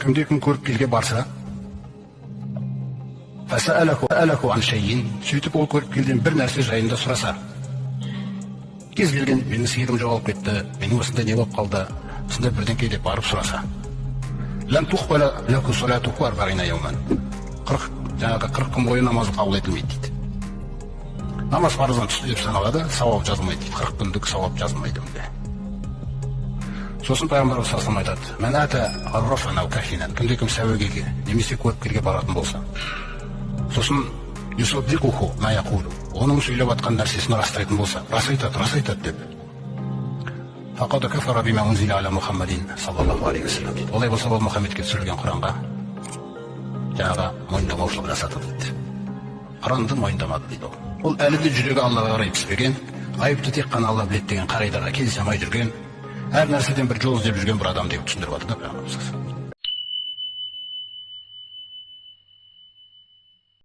кімде-кім көріп келге барса, фасаалаху ан шейин, сөйтіп ол көріп келген бір нәрсе жайында сұраса, кез келген менің сиырым жоғалып кетті, менің осындай не болып қалды, осындай бірдеңке деп барып сұраса, ләм тухбала лаку салатуху арбағина яуман, 40 күн бойы намазы қабыл етілмейді дейді. Намаз парыздан түсті деп саналады, сауап жазылмайды дейді, 40 күндік сауап жазылмайды онда. Сосын пайғамбарымыз саллаллаху алейхи айтады, мән ата аррафан ау кахинан, кімде-кім сәуегеге немесе көріпкелге баратын болса, сосын юсаддиқуху ма яқулу, оның сөйлеп жатқан нәрсесін растайтын болса, рас айтады деп, фақад кафара бима унзила аля Мухаммадин саллаллаху алейхи вассалам дейді. Олай болса, ол Мұхаммедке түсірілген Құранға жаңағы мойындамаушылық жасады дейді. Құранды мойындамады дейді ол. Ол әлі де жүрегі Аллаға қарай піспеген, айыпты тек қана Алла біледі деген қағидаға келісе алмай жүрген, әр нәрседен бір жол іздеп жүрген бір адам деп түсіндіріп жатыр да пайғамбарымыз.